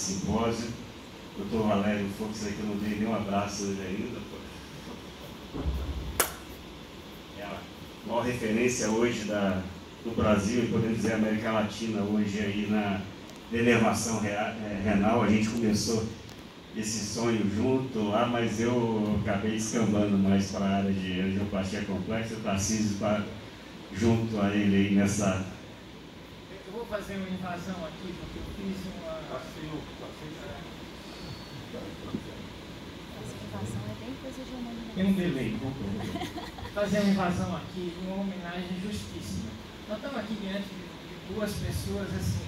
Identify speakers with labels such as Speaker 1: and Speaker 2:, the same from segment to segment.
Speaker 1: simpósio. Doutor Valério Fux, aí que eu não dei nenhum abraço hoje ainda. É a maior referência hoje do Brasil e podemos dizer América Latina hoje aí na denervação renal. A gente começou esse sonho junto lá, mas eu acabei escambando mais para a área de angioplastia complexa. O Tarcísio está junto a ele aí nessa...
Speaker 2: Eu vou fazer uma invasão aqui, porque eu fiz uma...
Speaker 3: Essa invasão é bem coisa de humano.
Speaker 1: Tem um delay,
Speaker 2: fazer uma invasão aqui, uma homenagem justíssima. Nós estamos aqui diante de duas pessoas assim,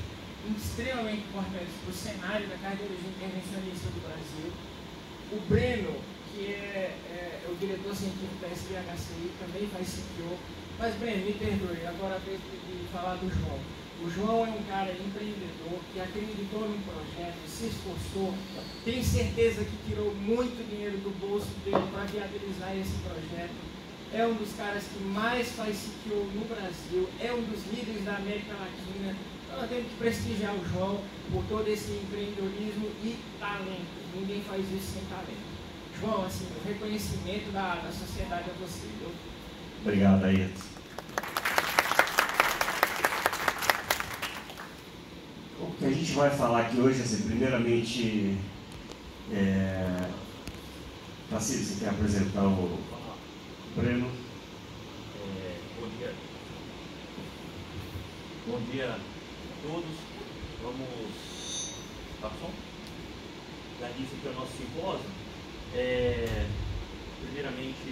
Speaker 2: extremamente importantes para o cenário da cardiologia intervencionista do Brasil. O Breno, que é o diretor científico da SBHCI, também faz CTO. Mas, Breno, me perdoe, agora vez de falar do João. O João é um cara empreendedor que acreditou no projeto, se esforçou, tem certeza que tirou muito dinheiro do bolso dele para viabilizar esse projeto. É um dos caras que mais faz CTO no Brasil, é um dos líderes da América Latina. Então nós temos que prestigiar o João por todo esse empreendedorismo e talento. Ninguém faz isso sem talento. João, assim, o reconhecimento da sociedade a você. Viu?
Speaker 1: Obrigado, Ayrton. O que a gente vai falar aqui hoje, assim, primeiramente, Tarcísio, você quer apresentar o Breno?
Speaker 4: Bom dia a todos. Vamos dar som? Dar início aqui ao nosso simpósio. Primeiramente,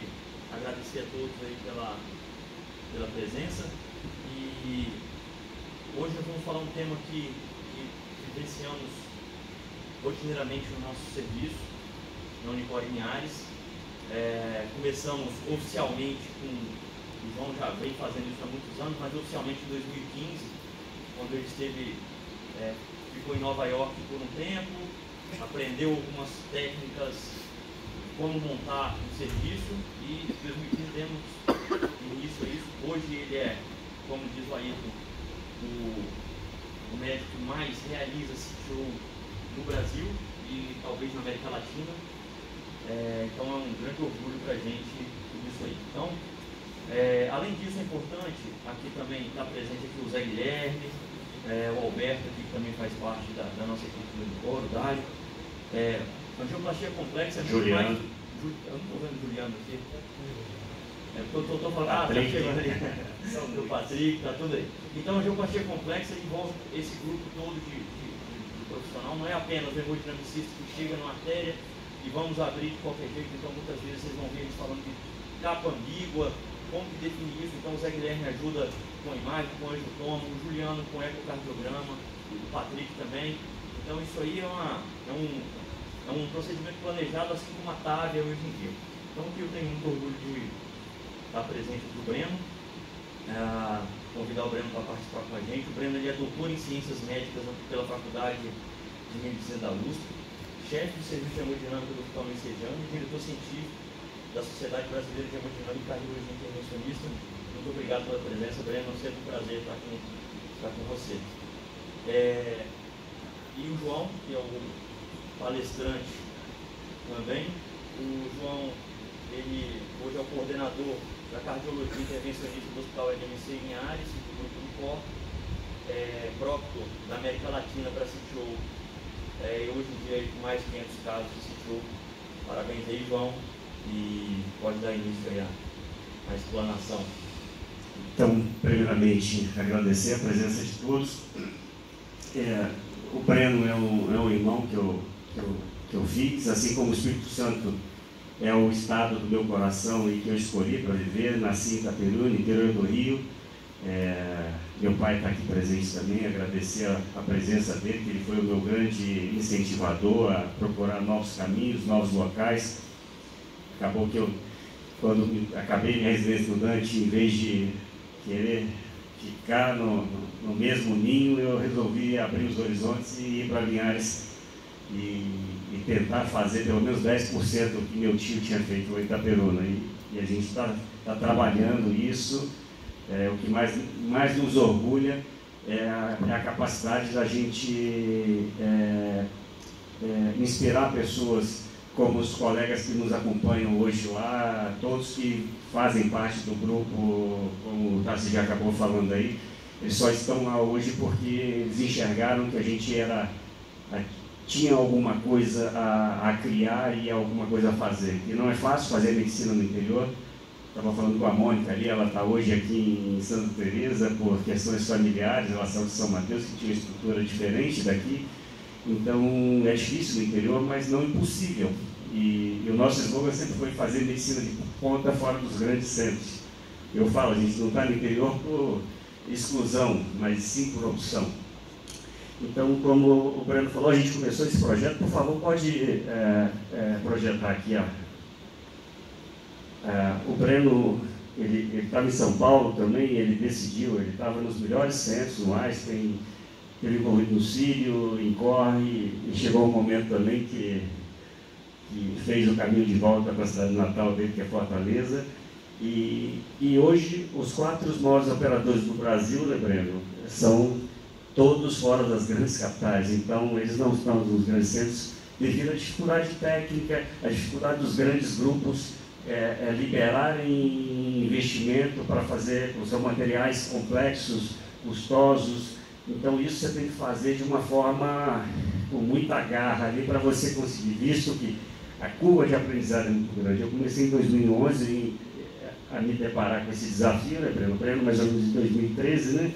Speaker 4: agradecer a todos aí pela presença. E hoje nós vamos falar um tema que vivenciamos rotineiramente no nosso serviço, na Unicor Linhares. Começamos oficialmente o João já vem fazendo isso há muitos anos, mas oficialmente em 2015, quando ele ficou em Nova York por um tempo, aprendeu algumas técnicas de como montar um serviço e em 2015 demos início a isso. Hoje ele é, como diz o Ayrton, o médico que mais realiza CTO no Brasil e talvez na América Latina. Então é um grande orgulho para a gente tudo isso aí. Então, além disso, é importante aqui também estar presente aqui o Zé Guilherme, o Alberto aqui, que também faz parte da nossa equipe do Unicor, o Dário. Angioplastia complexa é muito mais... Eu não estou vendo o Juliano aqui. Estou falando, tá chegando ali. O Patrick, tá tudo aí. Então, a angioplastia complexa envolve esse grupo todo de profissional. Não é apenas o hemodinamicista que chega numa artéria e vamos abrir de qualquer jeito. Então, muitas vezes vocês vão ver eles falando de capa ambígua, como que definir isso. Então, o Zé Guilherme ajuda com a imagem, com o angiotomo, o Juliano com o ecocardiograma, o Patrick também. Então, isso aí é um procedimento planejado, assim como a TAV hoje em dia. Então, aqui eu tenho muito orgulho de estar presente do Breno, convidar o Breno para participar com a gente. O Breno ele é doutor em Ciências Médicas pela Faculdade de Medicina da USP, chefe do Serviço de Hemodinâmica do Hospital Messejano e diretor científico da Sociedade Brasileira de Hemodinâmica e Cardiologia Intervencionista. Muito obrigado pela presença, Breno. É sempre um prazer estar com você. E o João, que é o palestrante também. O João, ele hoje é o coordenador da Cardiologia Intervencionista do Hospital LMC em Linhares, do Grupo Unicor, próprio da América Latina para CTO. Hoje em dia, com mais de 500 casos de CTO. Parabéns aí, João, e pode dar início aí à explanação.
Speaker 1: Então, primeiramente, agradecer a presença de todos. O Breno é um irmão que eu fiz, assim como o Espírito Santo é o estado do meu coração e que eu escolhi para viver. Nasci em Itaperuna, interior do Rio. Meu pai está aqui presente também, agradecer a presença dele, que ele foi o meu grande incentivador a procurar novos caminhos, novos locais. Acabou que quando acabei minha residência estudante, em vez de querer ficar no mesmo ninho, eu resolvi abrir os horizontes e ir para Linhares e tentar fazer pelo menos 10% do que meu tio tinha feito em Itaperuna. E a gente está trabalhando isso. O que mais nos orgulha é a capacidade da gente inspirar pessoas como os colegas que nos acompanham hoje lá, todos que fazem parte do grupo, como o Tassi já acabou falando aí, eles só estão lá hoje porque eles enxergaram que a gente tinha alguma coisa a criar e alguma coisa a fazer. E não é fácil fazer medicina no interior. Estava falando com a Mônica ali, ela está hoje aqui em Santa Teresa por questões familiares, ela saiu de São Mateus, que tinha uma estrutura diferente daqui. Então é difícil no interior, mas não impossível. E o nosso slogan sempre foi fazer medicina de ponta fora dos grandes centros. Eu falo, a gente não está no interior por exclusão, mas sim por opção. Então, como o Breno falou, a gente começou esse projeto. Por favor, pode projetar aqui. O Breno, ele estava em São Paulo também, ele decidiu, ele estava nos melhores centros, no Einstein, teve envolvido no Sírio, em Corre, e chegou um momento também que fez o caminho de volta para a cidade natal dele, que é Fortaleza. E hoje, os 4 maiores operadores do Brasil, né, Breno, são todos fora das grandes capitais. Então, eles não estão nos grandes centros devido à dificuldade técnica, à dificuldade dos grandes grupos liberarem investimento para fazer os seus materiais complexos, custosos. Então, isso você tem que fazer de uma forma com muita garra ali para você conseguir, visto que a curva de aprendizado é muito grande. Eu comecei em 2011 a me deparar com esse desafio, né, Breno, mais ou menos em 2013, né?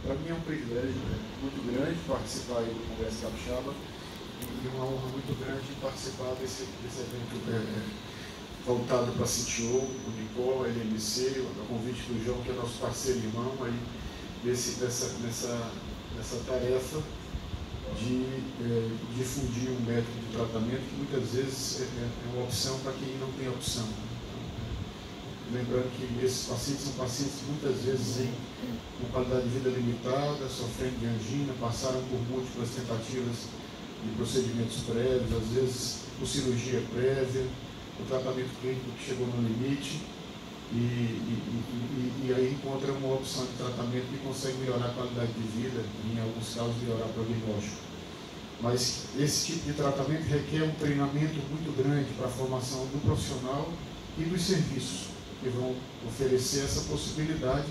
Speaker 5: Para mim é um privilégio muito grande participar aí do Congresso Capixaba e uma honra muito grande participar desse evento voltado para a CTO, o Nicola, a LMC, o convite do João, que é nosso parceiro irmão aí, nessa tarefa de difundir um método de tratamento que muitas vezes é uma opção para quem não tem opção. Lembrando que esses pacientes são pacientes muitas vezes com qualidade de vida limitada, sofrendo de angina, passaram por múltiplas tentativas de procedimentos prévios, às vezes por cirurgia prévia, o tratamento clínico que chegou no limite, e aí encontra uma opção de tratamento que consegue melhorar a qualidade de vida, e em alguns casos melhorar o prognóstico. Mas esse tipo de tratamento requer um treinamento muito grande para a formação do profissional e dos serviços que vão oferecer essa possibilidade.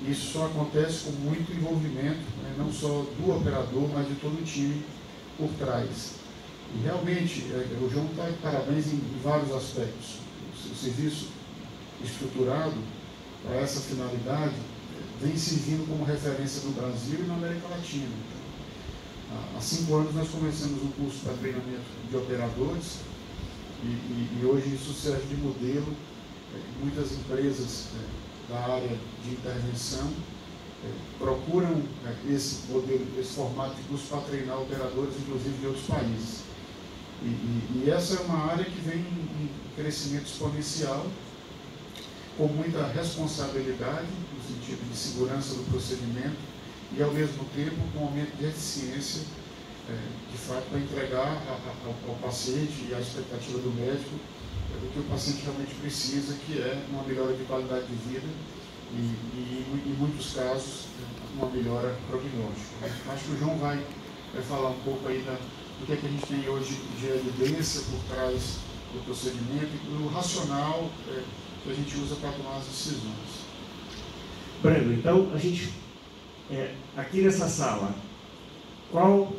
Speaker 5: E isso só acontece com muito envolvimento, né, não só do operador, mas de todo o time por trás. E realmente, o João está de parabéns em vários aspectos. O serviço estruturado para essa finalidade vem servindo como referência no Brasil e na América Latina. Há 5 anos nós começamos um curso para treinamento de operadores e hoje isso serve de modelo. Muitas empresas da área de intervenção procuram esse modelo, esse formato de curso para treinar operadores, inclusive de outros países. E essa é uma área que vem em crescimento exponencial, com muita responsabilidade, no sentido de segurança do procedimento, e ao mesmo tempo com aumento de eficiência, de fato, para entregar ao paciente e à expectativa do médico o que o paciente realmente precisa, que é uma melhora de qualidade de vida e em muitos casos, uma melhora prognóstica. Acho que o João vai falar um pouco aí do que é que a gente tem hoje de evidência por trás do procedimento e do racional que a gente usa para tomar as decisões.
Speaker 1: Breno, então, a gente, aqui nessa sala, qual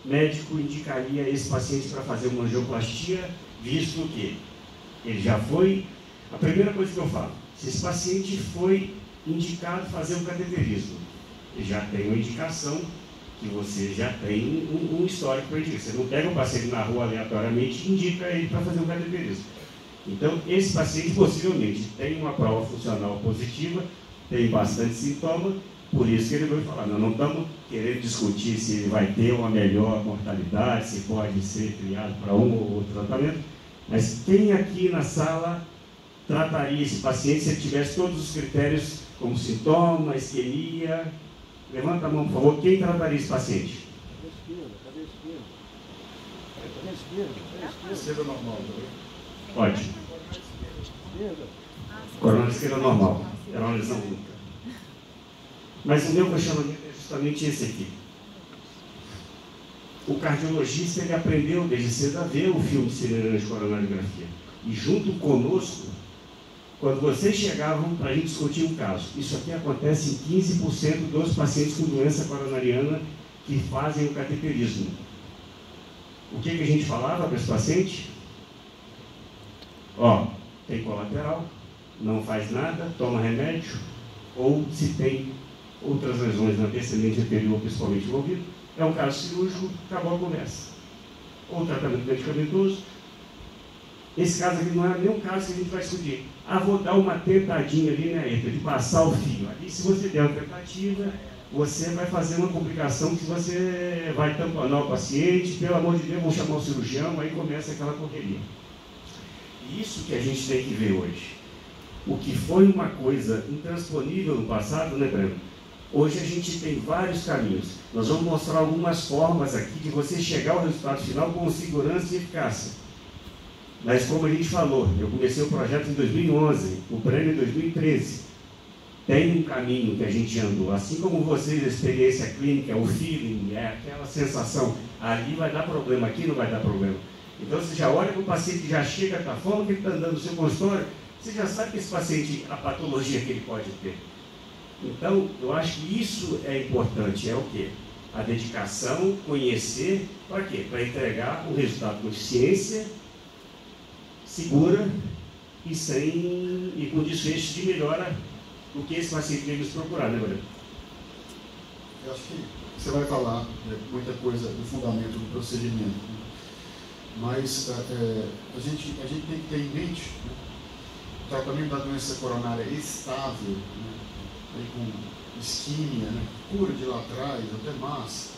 Speaker 1: médico indicaria esse paciente para fazer uma angioplastia, visto que ele já foi... A primeira coisa que eu falo, se esse paciente foi indicado fazer um cateterismo, ele já tem uma indicação que você já tem um histórico para indicar. Você não pega um paciente na rua aleatoriamente e indica ele para fazer um cateterismo. Então, esse paciente possivelmente tem uma prova funcional positiva, tem bastante sintoma, por isso que ele vai falar, nós não estamos querendo discutir se ele vai ter uma melhor mortalidade, se pode ser criado para um ou outro tratamento, mas quem aqui na sala trataria esse paciente se ele tivesse todos os critérios como sintoma, isquemia? Levanta a mão, por favor, quem trataria esse paciente?
Speaker 5: Cadê a esquerda? Esquerda normal,
Speaker 1: Pode. Coronal esquerda normal, é uma lesão única. Mas o meu questionamento é justamente esse aqui. o cardiologista ele aprendeu desde cedo a ver o filme de coronariografia. E junto conosco, quando vocês chegavam para a gente discutir um caso, isso aqui acontece em 15% dos pacientes com doença coronariana que fazem o cateterismo. O que a gente falava para esse paciente? Ó, tem colateral, não faz nada, toma remédio, ou se tem outras lesões na descendente anterior, principalmente no ouvido, é um caso cirúrgico, acabou a conversa. Ou tratamento medicamentoso. Esse caso aqui não é nem um caso que a gente vai discutir. Ah, vou dar uma tentadinha ali, né, Eita, de passar o fio. Ali, se você der uma tentativa, você vai fazer uma complicação que você vai tamponar o paciente, pelo amor de Deus, vou chamar o cirurgião, aí começa aquela correria. Isso que a gente tem que ver hoje. O que foi uma coisa intransponível no passado, né, Breno? Hoje a gente tem vários caminhos. Nós vamos mostrar algumas formas aqui de você chegar ao resultado final com segurança e eficácia. Mas como a gente falou, eu comecei o projeto em 2011, o prêmio em 2013. Tem um caminho que a gente andou. Assim como vocês, a experiência clínica, o feeling, aquela sensação, ali vai dar problema, aqui não vai dar problema. Então você já olha para o paciente que já chega da forma que ele está andando no seu consultório, você já sabe que esse paciente, a patologia que ele pode ter. Então, eu acho que isso é importante, é o quê? A dedicação, conhecer, para quê? Para entregar um resultado com eficiência, segura e com desfecho de melhora do que esse paciente veio nos procurar, né, Maria?
Speaker 5: Eu acho que você vai falar muita coisa do fundamento do procedimento, né? Mas a gente tem que ter em mente, né, o tratamento da doença coronária estável, né, com isquímia, né, cura de lá atrás, até massa.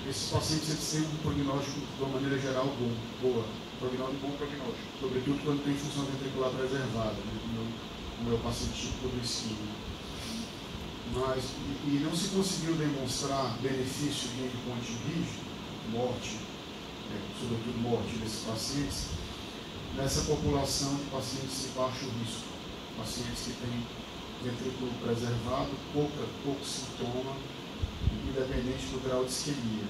Speaker 5: Esses pacientes eles têm um prognóstico, de uma maneira geral, bom prognóstico, sobretudo quando tem função ventricular preservada, né, como é o paciente típico do isquímia. Mas, e não se conseguiu demonstrar benefício de endpoint rígido, morte, sobretudo morte desses pacientes, nessa população de pacientes de baixo risco, pacientes que têm ventrículo preservado, pouco sintoma, independente do grau de isquemia.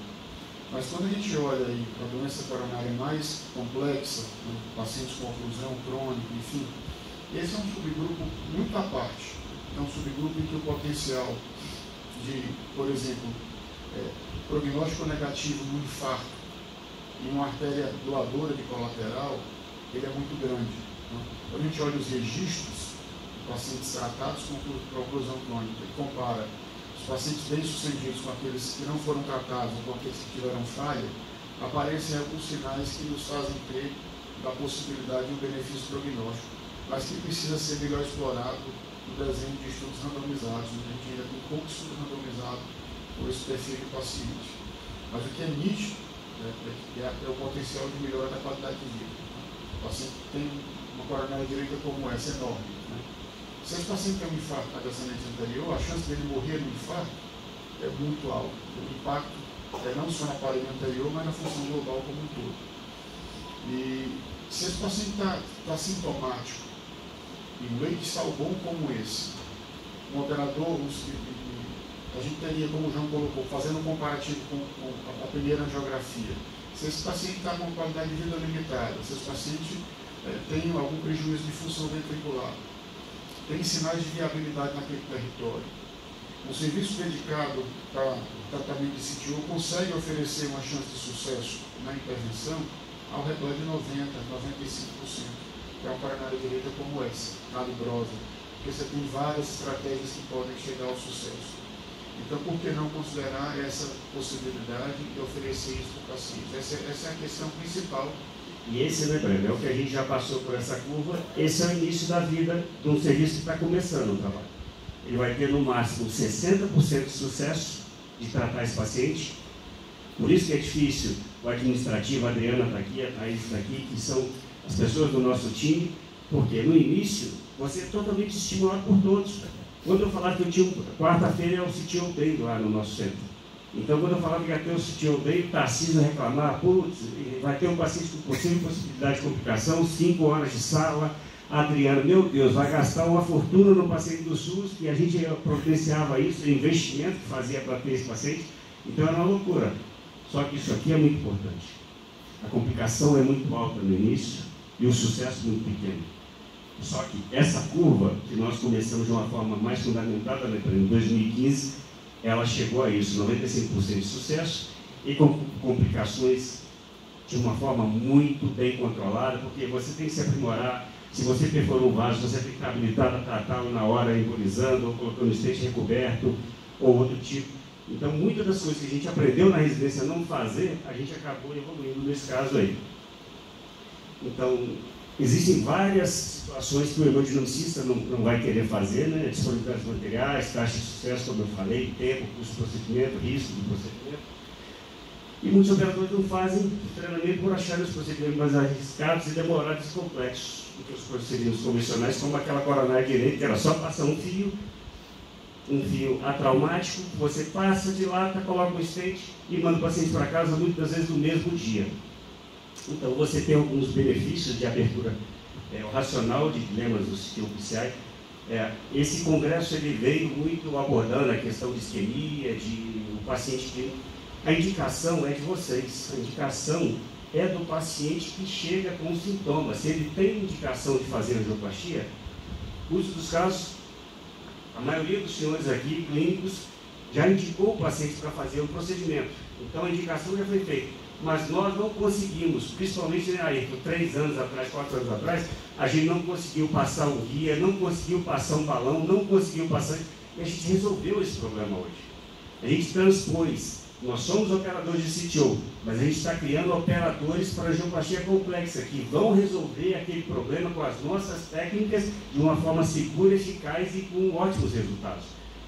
Speaker 5: Mas quando a gente olha aí para a doença coronária mais complexa, né, pacientes com oclusão crônica, enfim, esse é um subgrupo muito à parte. É um subgrupo em que o potencial de, por exemplo, prognóstico negativo no infarto em uma artéria doadora de colateral, ele é muito grande. Né? Quando a gente olha os registros de pacientes tratados com oclusão crônica e compara os pacientes bem-sucedidos com aqueles que não foram tratados ou com aqueles que tiveram falha, aparecem alguns sinais que nos fazem crer da possibilidade de um benefício prognóstico, mas que precisa ser melhor explorado no desenho de estudos randomizados, onde a gente ainda tem pouco estudo randomizado por esse perfil de paciente. Mas o que é nítido é o potencial de melhora da qualidade de vida. O paciente tem uma coronária direita como essa, enorme. Né? Se esse paciente tem um infarto na descendente anterior, a chance dele morrer no infarto é muito alta. O impacto é não só na parede anterior, mas na função global como um todo. E se esse paciente está sintomático, e um late-stal bom como esse, um operador, a gente teria, como o João colocou, fazendo um comparativo com a primeira angiografia. Se esse paciente está com qualidade de vida limitada, se esse paciente tem algum prejuízo de função ventricular, tem sinais de viabilidade naquele território, o serviço dedicado para tratamento de CTO consegue oferecer uma chance de sucesso na intervenção ao redor de 90%, 95%, que é uma coronária direita como essa, calibrosa, porque você tem várias estratégias que podem chegar ao sucesso. Então, por que não considerar essa possibilidade e oferecer isso para o paciente? Essa é a questão principal.
Speaker 1: E esse, né, Breno, é o que a gente já passou por essa curva, esse é o início da vida de um serviço que está começando o trabalho. Ele vai ter no máximo 60% de sucesso de tratar esse paciente. Por isso que é difícil o administrativo, a Adriana está aqui, a Thaís está aqui, que são as pessoas do nosso time, porque no início você é totalmente estimulado por todos. Quando eu falava que eu tinha quarta-feira é o CTO Day lá no nosso centro. Então, quando eu falava que ia ter o CTO Day, o Tarcísio reclamar, putz, vai ter um paciente com possível possibilidade de complicação, 5 horas de sala. A Adriana, meu Deus, vai gastar uma fortuna no paciente do SUS, que a gente providenciava isso, o investimento que fazia para ter esse paciente. Então, era uma loucura. Só que isso aqui é muito importante. A complicação é muito alta no início e o sucesso muito pequeno. Só que essa curva, que nós começamos de uma forma mais fundamentada, né, em 2015, ela chegou a isso, 95% de sucesso e com complicações de uma forma muito bem controlada, porque você tem que se aprimorar. Se você perforou um vaso, você tem que estar habilitado a tratá-lo na hora, embolizando, ou colocando stent recoberto, ou outro tipo. Então, muitas das coisas que a gente aprendeu na residência a não fazer, a gente acabou evoluindo nesse caso aí. Então, existem várias situações que o hemodinamicista não vai querer fazer, né? Disponibilidade de materiais, taxa de sucesso, como eu falei, tempo, custo do procedimento, risco do procedimento. E muitos operadores não fazem treinamento por acharem os procedimentos mais arriscados e demorados e complexos do que os procedimentos convencionais, como aquela coronária direita, que era só passar um fio atraumático, você passa, dilata, coloca um stent e manda o paciente para casa, muitas vezes no mesmo dia. Então, você tem alguns benefícios de abertura racional de dilemas do sistema PCI. Esse congresso ele veio muito abordando a questão de isquemia, de o paciente que... A indicação é de vocês, a indicação é do paciente que chega com sintomas. Se ele tem indicação de fazer angioplastia, muitos dos casos, a maioria dos senhores aqui, clínicos, já indicou o paciente para fazer o procedimento. Então a indicação já foi feita. Mas nós não conseguimos, principalmente aí, por 3 anos atrás, 4 anos atrás, a gente não conseguiu passar um guia, não conseguiu passar um balão, não conseguiu passar... E a gente resolveu esse problema hoje. A gente transpôs. Nós somos operadores de CTO, mas a gente está criando operadores para angioplastia complexa, que vão resolver aquele problema com as nossas técnicas de uma forma segura, eficaz e com ótimos resultados.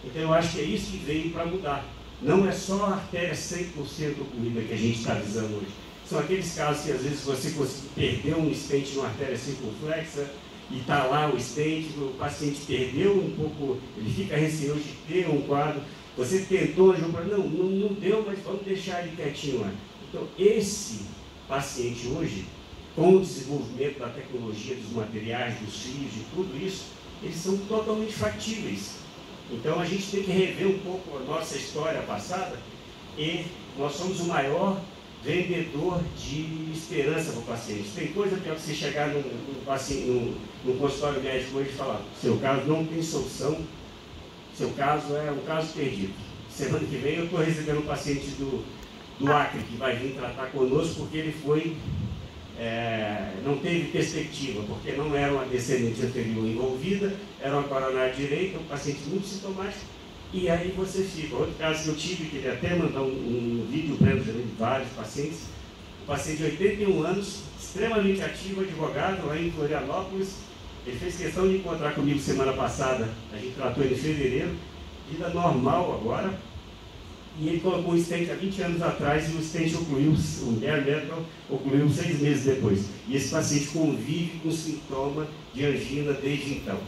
Speaker 1: Então eu acho que é isso que veio para mudar. Não é só a artéria 100% ocorrida que a gente está visando hoje. São aqueles casos que às vezes você perder um stent numa artéria circunflexa e está lá o stent, o paciente perdeu um pouco, ele fica receoso de ter um quadro. Você tentou, não deu, mas vamos deixar ele quietinho lá. Então, esse paciente hoje, com o desenvolvimento da tecnologia, dos materiais, dos fios, de tudo isso, eles são totalmente factíveis. Então, a gente tem que rever um pouco a nossa história passada e nós somos o maior vendedor de esperança para o paciente. Tem coisa pior que você chegar num consultório médico hoje e falar: seu caso não tem solução. Seu caso é um caso perdido. Semana que vem eu estou recebendo um paciente do Acre que vai vir tratar conosco porque ele não teve perspectiva, porque não era uma descendente anterior envolvida, era uma coronária direita, um paciente muito sintomático, e aí você fica. Outro caso que eu tive, que ele até mandou um vídeo para de vários pacientes, um paciente de 81 anos, extremamente ativo, advogado, lá em Florianópolis. Ele fez questão de encontrar comigo semana passada, a gente tratou ele em fevereiro, vida normal agora, e ele colocou um stent há 20 anos atrás e o stent ocluiu, o bare metal ocluiu 6 meses depois. E esse paciente convive com sintoma de angina desde então.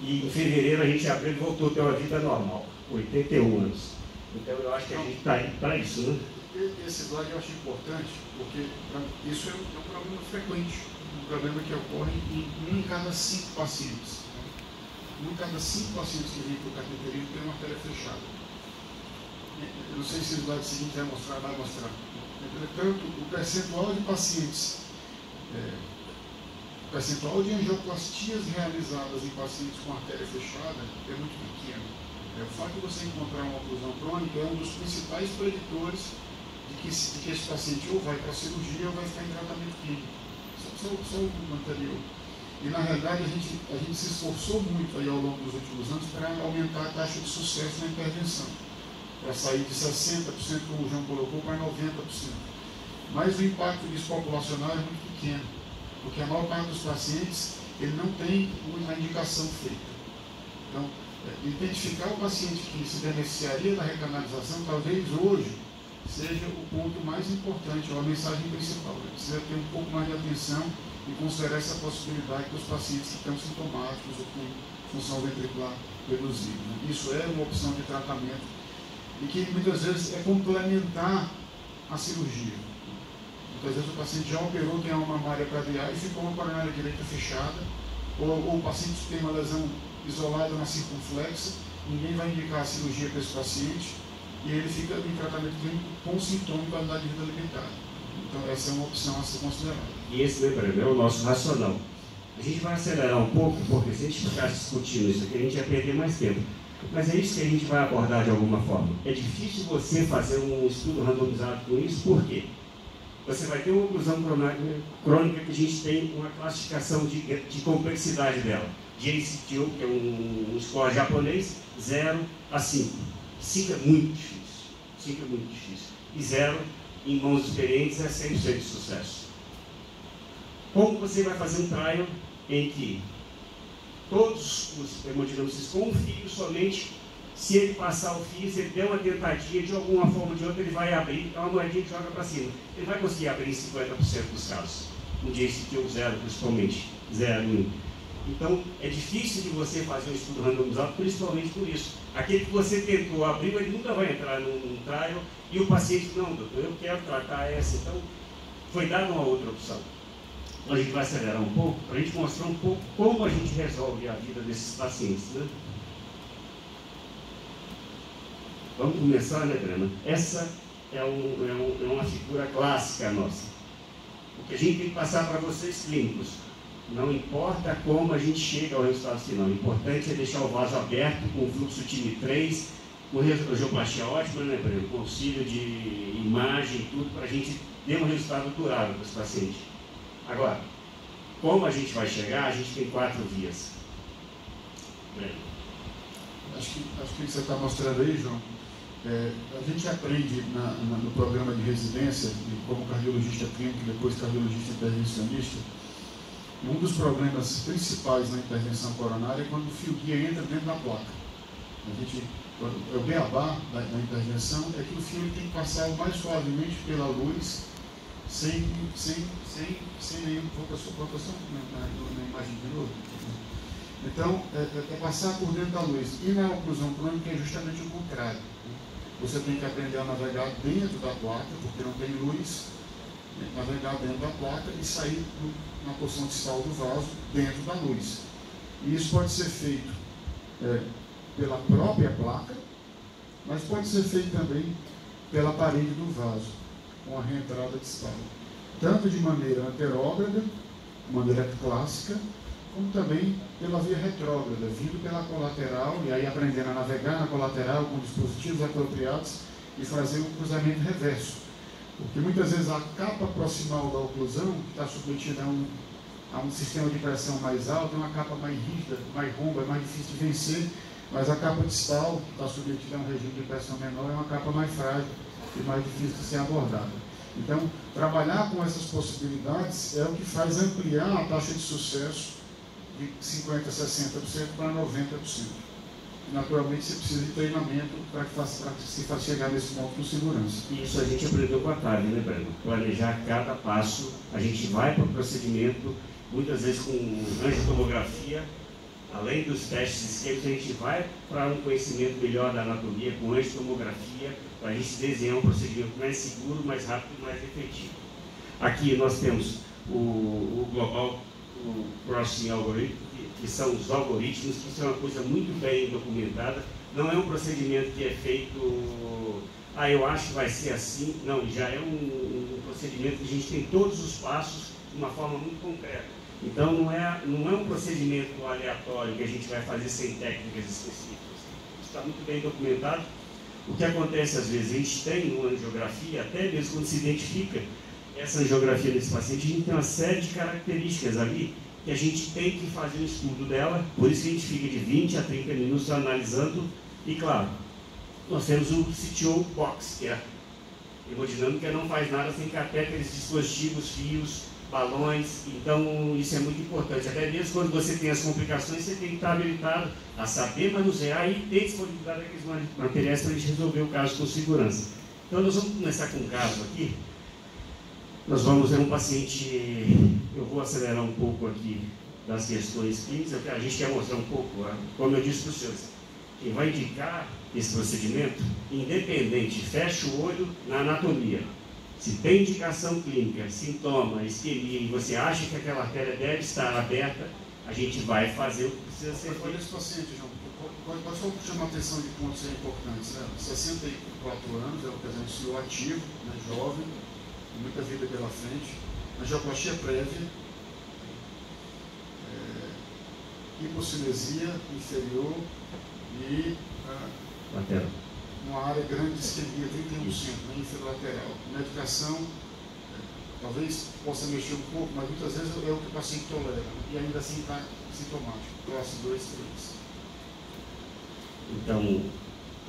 Speaker 1: E em fevereiro a gente abriu e voltou a ter uma vida normal, 81 anos. Então eu acho que a gente está aí para isso, né?
Speaker 5: Esse slide eu acho importante, porque isso é um problema frequente. Um problema que ocorre em 1 em cada 5 pacientes. 1 em cada 5 pacientes que vêm para o cateterismo tem uma artéria fechada. Eu não sei se o slide seguinte vai mostrar. Entretanto, o percentual de pacientes, o percentual de angioplastias realizadas em pacientes com artéria fechada é muito pequeno. O fato de você encontrar uma oclusão crônica é um dos principais preditores de que esse paciente ou vai para a cirurgia ou vai ficar em tratamento clínico. Só o anterior. E na realidade a gente se esforçou muito aí ao longo dos últimos anos para aumentar a taxa de sucesso na intervenção, para sair de 60%, como o João colocou, para 90%. Mas o impacto disso populacional é muito pequeno, porque a maior parte dos pacientes ele não tem uma indicação feita. Então, identificar o paciente que se beneficiaria da recanalização, talvez hoje seja o ponto mais importante, ou a mensagem principal. Precisa ter um pouco mais de atenção e considerar essa possibilidade dos pacientes que estão sintomáticos ou com função ventricular reduzida. Isso é uma opção de tratamento e que muitas vezes é complementar a cirurgia. Muitas vezes o paciente já operou, tem uma mamária caviar e ficou uma coronária direita fechada, ou o paciente tem uma lesão isolada na circunflexa, ninguém vai indicar a cirurgia para esse paciente. e ele fica em tratamento clínico com sintoma e qualidade de vida limitada. Então essa é uma opção a ser considerada.
Speaker 1: E esse, lembrando, é o nosso racional. A gente vai acelerar um pouco, porque se a gente ficasse discutindo isso aqui, a gente ia perder mais tempo. Mas é isso que a gente vai abordar de alguma forma. É difícil você fazer um estudo randomizado com isso, por quê? Você vai ter uma oclusão crônica que a gente tem uma classificação de complexidade dela. JCTO, que é um score japonês, 0 a 5. 5 é muito difícil. 5 é muito difícil. E 0, em mãos experientes, é 100% de sucesso. Como você vai fazer um trial em que todos os hemodinâmicos confiam somente se ele passar o fio, se ele der uma tentadinha, de alguma forma ou de outra, ele vai abrir, é uma moedinha que joga para cima. Ele vai conseguir abrir em 50% dos casos. Um JCTO 0, principalmente. 0 e 1. Então, é difícil de você fazer um estudo randomizado, principalmente por isso. Aquele que você tentou abrir, ele nunca vai entrar num trial, e o paciente, não, doutor, eu quero tratar essa. Então, foi dada uma outra opção. Então, a gente vai acelerar um pouco, para a gente mostrar um pouco como a gente resolve a vida desses pacientes, né? Vamos começar, né, Brena? Essa é uma figura clássica nossa. O que a gente tem que passar para vocês clínicos, não importa como a gente chega ao resultado final, o importante é deixar o vaso aberto, com fluxo time 3, com angioplastia ótima, né, Breno? Com auxílio de imagem e tudo, para a gente ter um resultado durável para esse paciente. Agora, como a gente vai chegar, a gente tem 4 vias. Breno.
Speaker 5: Acho que você está mostrando aí, João, a gente aprende no programa de residência, como cardiologista clínico e depois cardiologista intervencionista, um dos problemas principais na intervenção coronária é quando o fio guia entra dentro da placa. O beabá da intervenção é que o fio tem que passar o mais suavemente pela luz, sem nenhuma proporção na imagem de novo. Então, é passar por dentro da luz. E na oclusão crônica é justamente o contrário. Você tem que aprender a navegar dentro da placa, porque não tem luz, navegar dentro da placa e sair na porção distal do vaso dentro da luz. E isso pode ser feito pela própria placa, mas pode ser feito também pela parede do vaso, com a reentrada distal. Tanto de maneira anterógrada, de maneira clássica, como também pela via retrógrada, vindo pela colateral, e aí aprendendo a navegar na colateral com dispositivos apropriados e fazer um cruzamento reverso. Porque muitas vezes a capa proximal da oclusão, que está submetida a um sistema de pressão mais alto, é uma capa mais rígida, mais romba, é mais difícil de vencer, mas a capa distal, que está submetida a um regime de pressão menor, é uma capa mais frágil e mais difícil de ser abordada. Então, trabalhar com essas possibilidades é o que faz ampliar a taxa de sucesso de 50% a 60% para 90%. Naturalmente, você precisa de treinamento para que se faça chegar nesse ponto com segurança.
Speaker 1: Isso a gente aprendeu com a Tânia, né, Breno? Planejar cada passo, a gente vai para o procedimento, muitas vezes com angiotomografia, além dos testes isquêmicos, a gente vai para um conhecimento melhor da anatomia, com angiotomografia, para a gente desenhar um procedimento mais seguro, mais rápido e mais efetivo. Aqui nós temos o global, o processing algoritmo, que são os algoritmos, que isso é uma coisa muito bem documentada. Não é um procedimento que é feito, eu acho que vai ser assim. Não, já é um procedimento que a gente tem todos os passos de uma forma muito concreta. Então não é um procedimento aleatório que a gente vai fazer sem técnicas específicas. Isso está muito bem documentado. O que acontece às vezes, a gente tem uma angiografia, até mesmo quando se identifica essa angiografia desse paciente, a gente tem uma série de características ali que a gente tem que fazer um estudo dela, por isso que a gente fica de 20 a 30 minutos analisando. E claro, nós temos o CTO Box, que é hemodinâmica, não faz nada sem catéteres, dispositivos, fios, balões. Então isso é muito importante. Até mesmo quando você tem as complicações, você tem que estar habilitado a saber manusear e ter disponibilidade daqueles materiais para a gente resolver o caso com segurança. Então nós vamos começar com um caso aqui. Nós vamos ver um paciente, eu vou acelerar um pouco aqui das questões clínicas, a gente quer mostrar um pouco, como eu disse para os senhores, quem vai indicar esse procedimento, independente, fecha o olho na anatomia. Se tem indicação clínica, sintoma, isquemia, e você acha que aquela artéria deve estar aberta, a gente vai fazer o que precisa ser feito.
Speaker 5: Olha esse paciente, João, Pode só chamar a atenção de pontos importantes, né? 64 anos, é o presente CEO ativo, né? Jovem, muita vida pela frente, angioplastia prévia, hipocinesia inferior e uma área grande de isquemia, 31%, né? Inferolateral. Medicação, talvez possa mexer um pouco, mas muitas vezes é o que o paciente tolera, né? E ainda assim está sintomático, classe 2, 3.
Speaker 1: Então,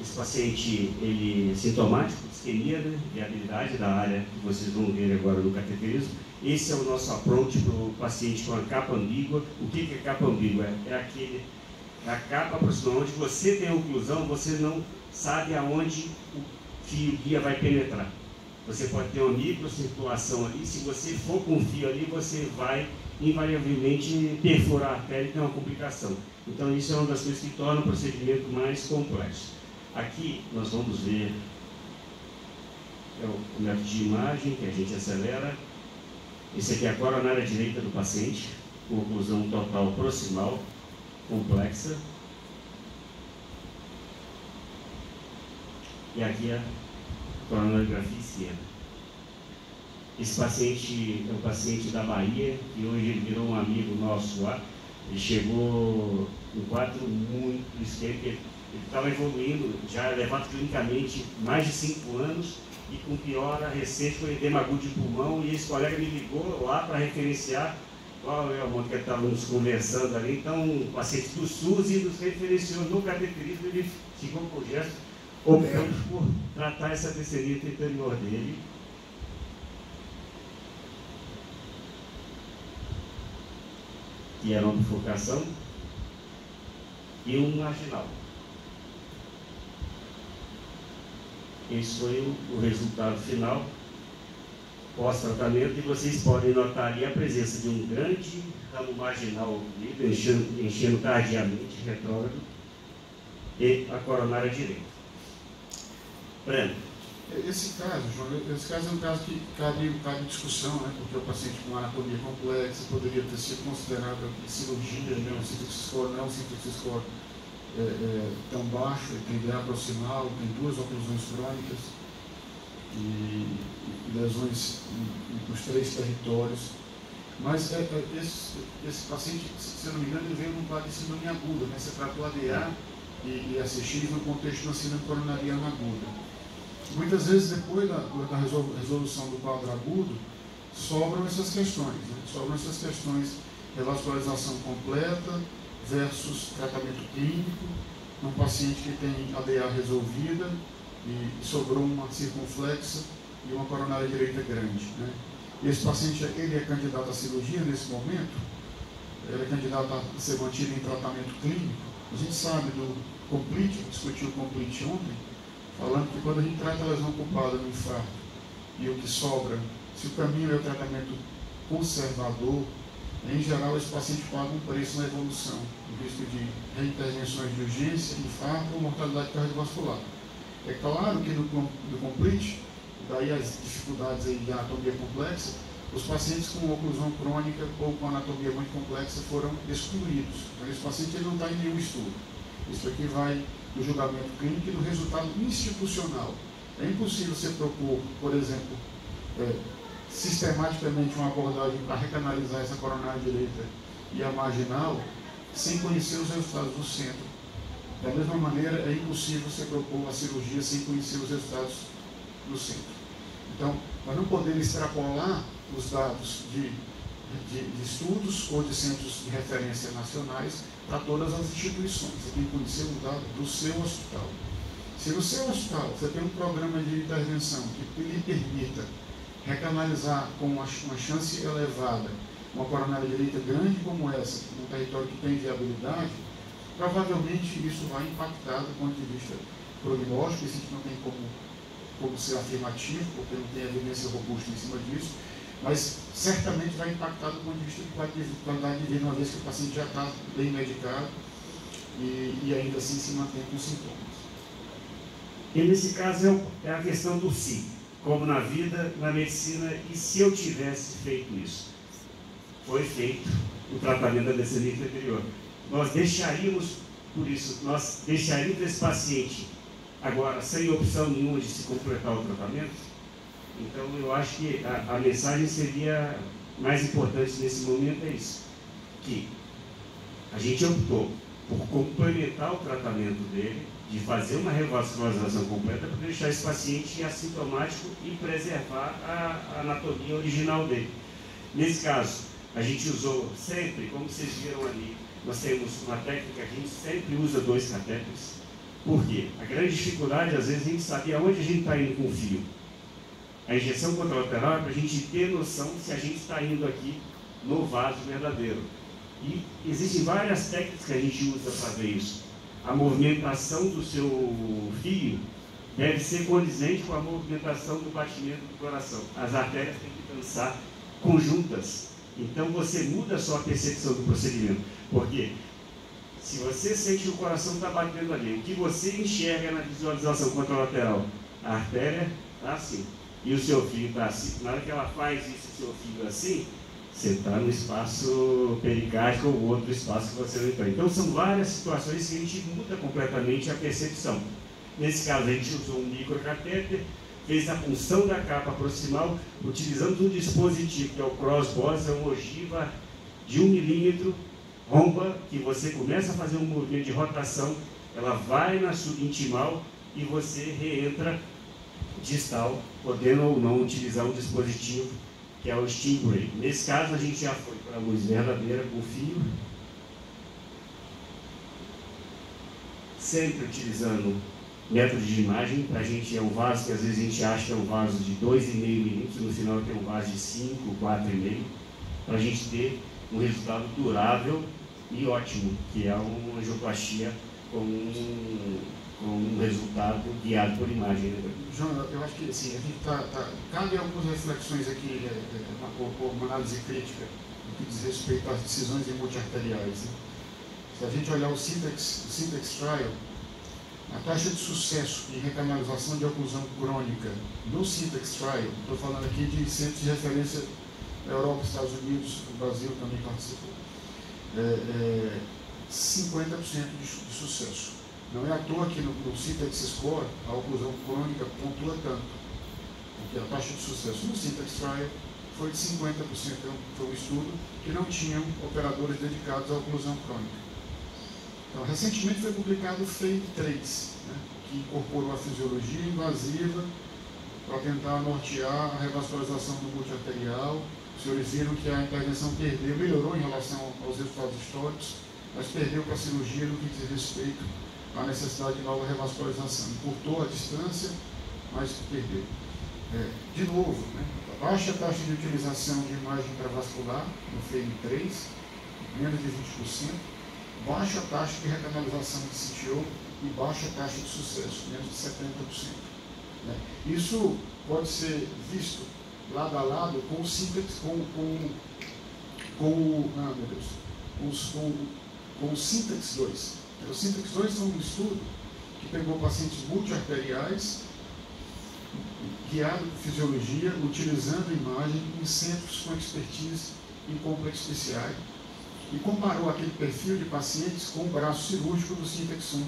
Speaker 1: esse paciente, ele é sintomático de isquemia, né? Viabilidade da área que vocês vão ver agora no cateterismo. Esse é o nosso approach para o paciente com a capa ambígua. O que é capa ambígua? A capa próxima, onde você tem a oclusão, você não sabe aonde o fio guia vai penetrar. Você pode ter uma microcirculação ali, se você for com o fio ali, você vai invariavelmente perfurar a artéria e ter uma complicação. Então isso é uma das coisas que torna o procedimento mais complexo. Aqui nós vamos ver o método de imagem que a gente acelera. Esse aqui é a coronária direita do paciente, com oclusão total proximal complexa. E aqui a coronariografia esquerda. Esse paciente é um paciente da Bahia, que hoje ele virou um amigo nosso lá. Ele chegou em um quadro muito esquerdo, ele estava evoluindo, já levado clinicamente mais de 5 anos, e com piora recente foi edema agudo de pulmão, e esse colega me ligou lá para referenciar qual é o monte que estávamos conversando ali. Então, o paciente do SUS e nos referenciou no cateterismo, ele ficou com o gesto, optamos por tratar essa descendente anterior dele. Que era uma bifurcação e um marginal. Esse foi o resultado final pós-tratamento, e vocês podem notar ali a presença de um grande ramo marginal enchendo tardiamente, retrógrado, e a coronária direita. Breno.
Speaker 5: Esse caso, João, é um caso que cabe discussão, né? Porque o paciente com anatomia complexa poderia ter sido considerado cirurgia, né? Um síntese score não é um síntese score tão baixo, ele tem DA proximal, tem 2 oclusões crônicas e lesões nos 3 territórios. Mas esse paciente, se eu não me engano, ele veio num quadro de síndrome aguda, né? Você tratou ADA e ACX no contexto de uma síndrome coronariana aguda. Muitas vezes, depois da resolução do quadro agudo, sobram essas questões, né? Sobram essas questões de revascularização completa versus tratamento clínico, num paciente que tem ADA resolvida e sobrou uma circunflexa e uma coronária direita grande, né? Esse paciente, ele é candidato à cirurgia nesse momento, ele é candidato a ser mantido em tratamento clínico. A gente sabe do complete, discutiu o complete ontem, falando que quando a gente trata a lesão ocupada no infarto e o que sobra, se o caminho é o tratamento conservador, em geral esse paciente paga um preço na evolução, o risco de reintervenções de urgência, infarto ou mortalidade cardiovascular. É claro que no complete, daí as dificuldades aí de anatomia complexa, os pacientes com oclusão crônica ou com anatomia muito complexa foram excluídos. Então, esse paciente ele não está em nenhum estudo. Isso aqui vai do julgamento clínico e do resultado institucional. É impossível você propor, por exemplo, sistematicamente uma abordagem para recanalizar essa coronária direita e a marginal sem conhecer os resultados do centro. Da mesma maneira, é impossível você propor a cirurgia sem conhecer os resultados do centro. Então, nós não podemos extrapolar os dados de estudos ou de centros de referência nacionais para todas as instituições. Você tem que conhecer o dado do seu hospital. Se no seu hospital você tem um programa de intervenção que lhe permita recanalizar com uma chance elevada uma coronária direita grande como essa, num território que tem viabilidade, provavelmente isso vai impactar do ponto de vista prognóstico. Isso a gente não tem como ser afirmativo, porque não tem evidência robusta em cima disso, mas certamente vai impactar do ponto de vista de qualidade de vida, uma vez que o paciente já está bem medicado e ainda assim se mantém com sintomas.
Speaker 1: E nesse caso é a questão do si, como na vida, na medicina, e se eu tivesse feito isso? Foi feito o tratamento da descendente anterior. Nós deixaríamos Por isso, nós deixaríamos esse paciente agora sem opção nenhuma de se completar o tratamento. Então, eu acho que a mensagem seria mais importante nesse momento é isso, que a gente optou por complementar o tratamento dele, de fazer uma revascularização completa para deixar esse paciente assintomático e preservar a anatomia original dele. Nesse caso, a gente usou sempre, como vocês viram ali, nós temos uma técnica que a gente sempre usa 2 catéteres. Por quê? A grande dificuldade, às vezes, a gente sabia onde a gente está indo com o fio. A injeção contralateral é para a gente ter noção se a gente está indo aqui no vaso verdadeiro. E existem várias técnicas que a gente usa para ver isso. A movimentação do seu fio deve ser condizente com a movimentação do batimento do coração. As artérias têm que dançar conjuntas. Então você muda a sua percepção do procedimento. Porque se você sente que o coração está batendo ali, o que você enxerga na visualização contralateral? A artéria está assim. E o seu fio está assim. Na hora que ela faz isso, o seu fio assim, você está no espaço pericárdico ou outro espaço que você não está. Então são várias situações que a gente muda completamente a percepção. Nesse caso a gente usou um microcatéter, fez a punção da capa proximal, utilizando um dispositivo que é o crossbose, é uma ogiva de 1 milímetro, romba, que você começa a fazer um movimento de rotação, ela vai na subintimal e você reentra distal, podendo ou não utilizar um dispositivo que é o Stingray. Nesse caso a gente já foi para a luz verdadeira com fio, sempre utilizando método de imagem. Para a gente é um vaso que às vezes a gente acha que é um vaso de 2,5 milímetros, no final tem um vaso de 5, 4,5, para a gente ter um resultado durável e ótimo, que é uma angioplastia com um resultado guiado por imagem. Né?
Speaker 5: João, eu acho que assim, a gente cabe algumas reflexões aqui, uma análise crítica, no que diz respeito às decisões multiarteriais. Né? Se a gente olhar o Syntax Trial, a taxa de sucesso em recanalização de oclusão crônica no Syntax Trial, estou falando aqui de centros de referência na Europa, Estados Unidos, o Brasil também participou, 50% de sucesso. Não é à toa que no Syntax Score a oclusão crônica pontua tanto, porque a taxa de sucesso no Syntax Trial foi de 50%. Foi um estudo que não tinham operadores dedicados à oclusão crônica. Então, recentemente foi publicado o FADE 3, né, que incorporou a fisiologia invasiva para tentar nortear a revascularização do multiarterial. Os senhores viram que a intervenção melhorou em relação aos resultados históricos, mas perdeu para a cirurgia no que diz respeito à necessidade de nova revascularização. Encurtou a distância, mas perdeu. De novo, né, baixa taxa de utilização de imagem intravascular no FADE 3, menos de 20%. Baixa taxa de recanalização de CTO e baixa taxa de sucesso, menos de 70%. Né? Isso pode ser visto lado a lado com o Syntax, com o Syntax 2. O Syntax 2 foi um estudo que pegou pacientes multiarteriais, guiado por fisiologia, utilizando imagem em centros com expertise em complexo PCI, e comparou aquele perfil de pacientes com o braço cirúrgico do Syntax 1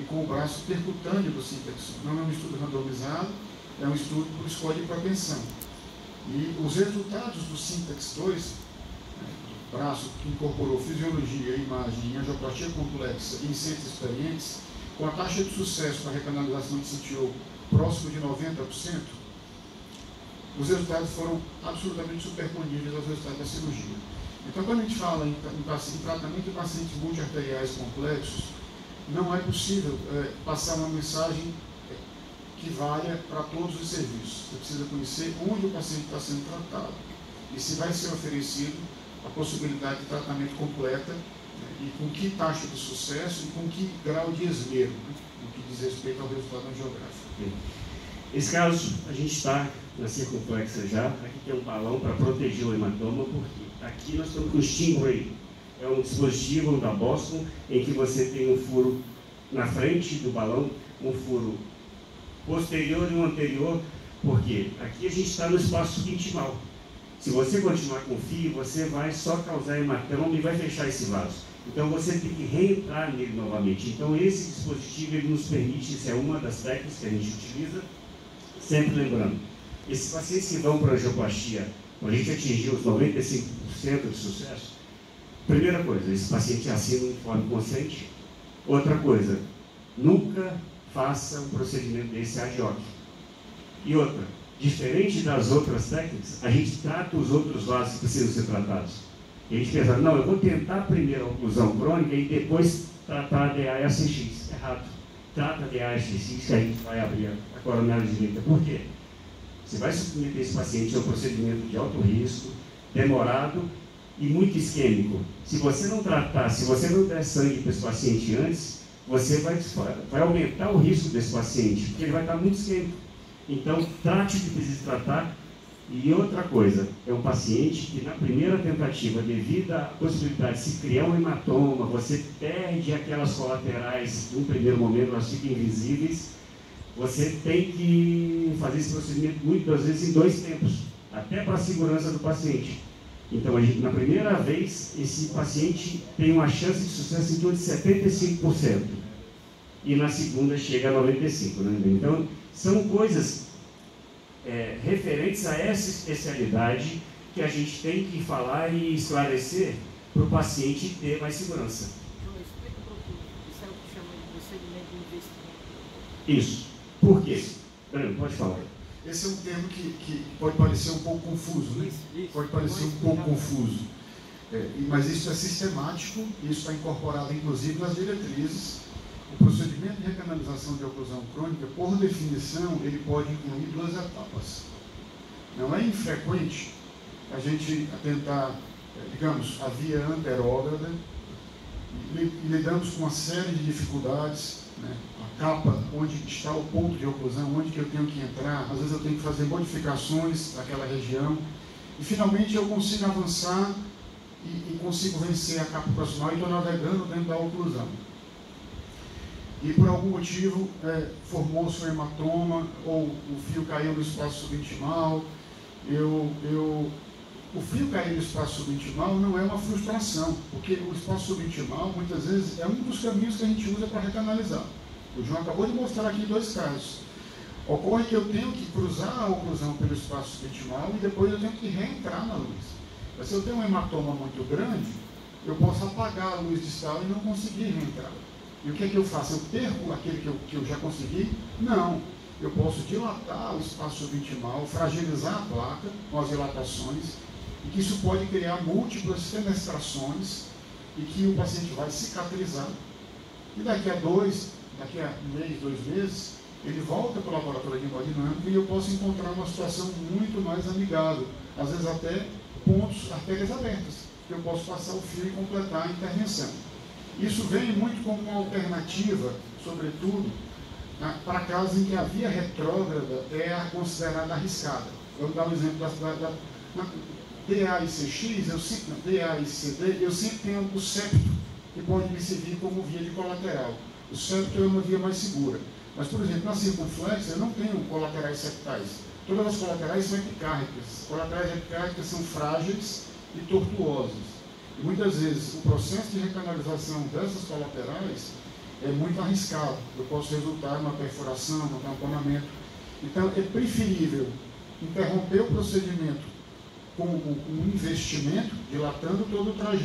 Speaker 5: e com o braço percutâneo do Syntax 1. Não é um estudo randomizado, é um estudo por escolha de propensão. E os resultados do Syntax 2, braço que incorporou fisiologia, imagem e angioplastia complexa em centros experientes, com a taxa de sucesso para recanalização de CTO próximo de 90%, os resultados foram absolutamente superponíveis aos resultados da cirurgia. Então, quando a gente fala em tratamento de pacientes multiarteriais complexos, não é possível passar uma mensagem que valha para todos os serviços. Você precisa conhecer onde o paciente está sendo tratado e se vai ser oferecido a possibilidade de tratamento completa, né, e com que taxa de sucesso e com que grau de esmero, né, no que diz respeito ao resultado angiográfico.
Speaker 1: Nesse caso, a gente está na circunflexa já. Aqui tem um balão para proteger o hematoma, porque aqui nós estamos com o Stingray. É um dispositivo da Boston em que você tem um furo na frente do balão, um furo posterior e um anterior, porque aqui a gente está no espaço subintimal. Se você continuar com fio, você vai só causar hematoma e vai fechar esse vaso. Então você tem que reentrar nele novamente. Então esse dispositivo ele nos permite, isso é uma das técnicas que a gente utiliza, sempre lembrando, esses pacientes que vão para a angioplastia, quando a gente atingir os 95% de sucesso, primeira coisa, esse paciente assina um informe consciente. Outra coisa, nunca faça um procedimento desse ad hoc. E outra, diferente das outras técnicas, a gente trata os outros vasos que precisam ser tratados. E a gente pensa, não, eu vou tentar primeiro a oclusão crônica e depois tratar a DA e a CX. Errado. Trata a DA e a CX que a gente vai abrir a coronária direita. Por quê? Você vai submeter esse paciente a um procedimento de alto risco, demorado e muito isquêmico. Se você não tratar, se você não der sangue para esse paciente antes, você vai aumentar o risco desse paciente, porque ele vai estar muito isquêmico. Então, trate o que precisa tratar. E outra coisa, é um paciente que na primeira tentativa, devido à possibilidade de se criar um hematoma, você perde aquelas colaterais no primeiro momento, elas ficam invisíveis, você tem que fazer esse procedimento muitas vezes em 2 tempos, até para a segurança do paciente. Então, na primeira vez, esse paciente tem uma chance de sucesso em torno de 75%. E na segunda chega a 95%. Né? Então, são coisas referentes a essa especialidade que a gente tem que falar e esclarecer para o paciente ter mais segurança.
Speaker 2: Então, explica um pouquinho. Isso é o que chama de procedimento de investimento.
Speaker 1: Isso. Por quê? Breno, pode falar.
Speaker 5: Esse é um termo que pode parecer um pouco confuso, né? Pode parecer um pouco confuso. Mas isso é sistemático, isso está incorporado inclusive nas diretrizes. O procedimento de recanalização de oclusão crônica, por definição, ele pode incluir 2 etapas. Não é infrequente a gente tentar, digamos, a via anterógrada, e lidamos com uma série de dificuldades, né? A capa, onde está o ponto de oclusão, onde que eu tenho que entrar, às vezes eu tenho que fazer modificações naquela região, e finalmente eu consigo avançar e consigo vencer a capa proximal e estou navegando dentro da oclusão. E por algum motivo formou-se um hematoma, ou o fio caiu no espaço subintimal. O fio cair no espaço subintimal não é uma frustração, porque o espaço subintimal, muitas vezes, é um dos caminhos que a gente usa para recanalizar. O João acabou de mostrar aqui 2 casos. Ocorre que eu tenho que cruzar a oclusão pelo espaço subintimal e depois eu tenho que reentrar na luz. Mas se eu tenho um hematoma muito grande, eu posso apagar a luz distal e não conseguir reentrar. E o que é que eu faço? Eu perco aquele que eu já consegui? Não. Eu posso dilatar o espaço subintimal, fragilizar a placa com as dilatações, e que isso pode criar múltiplas fenestrações, e que o paciente vai cicatrizar. E daqui a 1 mês, 2 meses, ele volta para o laboratório de hemodinâmica e eu posso encontrar uma situação muito mais amigável. Às vezes até artérias abertas, que eu posso passar o fio e completar a intervenção. Isso vem muito como uma alternativa, sobretudo, para casos em que a via retrógrada é considerada arriscada. Vamos dar um exemplo da DA e CX, DA e CD, eu sempre tenho o septo, que pode me servir como via de colateral. O septo é uma via mais segura. Mas, por exemplo, na circunflexa, eu não tenho colaterais septais. Todas as colaterais são epicáricas. Colaterais epicáricas são frágeis e tortuosas. E muitas vezes o processo de recanalização dessas colaterais é muito arriscado. Eu posso resultar numa perfuração, num tamponamento. Então, é preferível interromper o procedimento com um investimento, dilatando todo o trajeto.